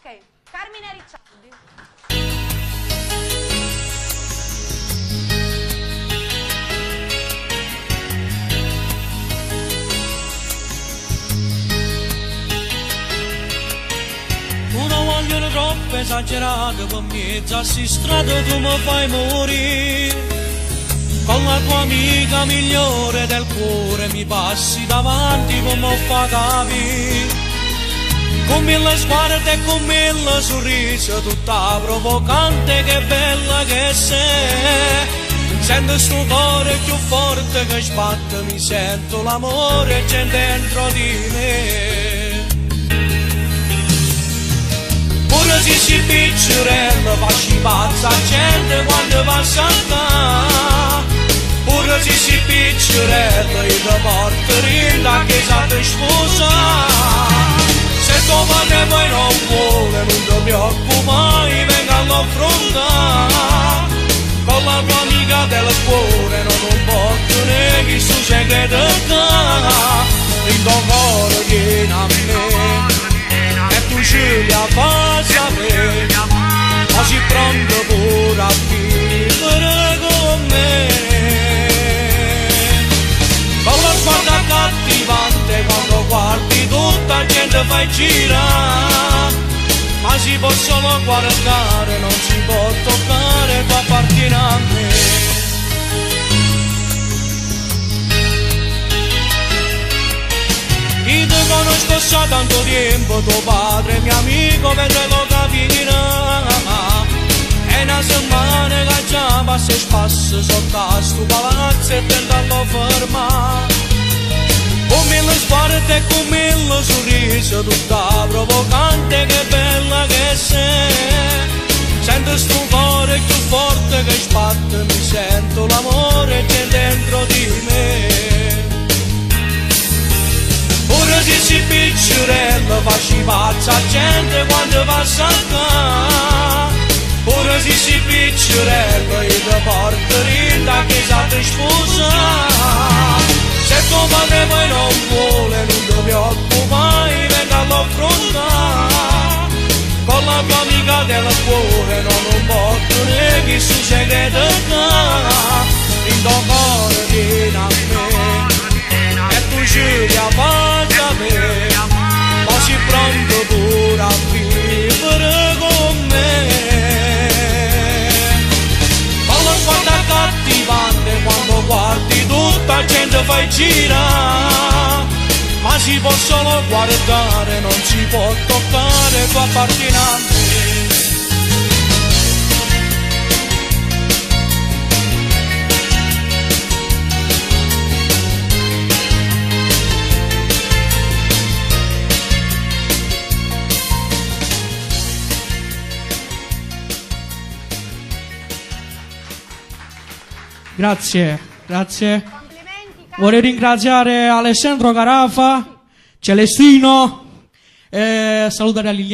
Ok, Carmine Ricciardi. Non voglio troppo esagerato per mezzo si strada tu mi fai morire. Con la tua amica migliore del cuore mi passi davanti come fa capire. Con mille sguardi e con mille sorrisi, tutta provocante, che bella che sei. Sento sto cuore più forte che sbatte, mi sento l'amore c'è dentro di me. Pure se si piccerella, facci pazza gente quando passa a pure se si piccerella, io ti porto rinda che sa ti sposa. Se tuo padre poi non vuole, non ti preoccupare, venga all'affrontare. Con la tua amica del cuore non un po' neghi sto segreto che il tuo cuore viene a me e tu ce la fai sapere, ma si pronto pure a vivere con me. Con lo sguardo accattivante quando guardi tutta la gente fai girare, ma si può solo guardare, non si può toccare, tu appartieni a me. Io ti conosco da tanto tempo, tuo padre, mio amico, mentre lo capirà. È una settimana che già passa e spassa sotto a sto palazzo e tentando fermare. Con mille sguardi e con mille sorrisi, tutta provocante, che bella che sei. Sento sto cuore più forte che sbatte, mi sento l'amore c'è dentro di me. Pure se si piccerella, facci pazza gente quando passa a pure se si piccerella, io ti porto rinda che sa ti sposa. Se tuo padre poi non vuole, non ti preoccupare, venga all'affrontare. Con la tua amica del cuore non un po' neghi sto segreto che il tuo cuore viene a me e tu ce la fai sapere, ma si pronto pure a vivere con me. Con lo sguardo accattivante quando guardi tutta la gente fai girare, ma si può solo guardare, non si può toccare, tu appartieni a me. Grazie, grazie. Complimenti, Vorrei ringraziare Alessandro Carafa, Celestino, salutare a Liliana.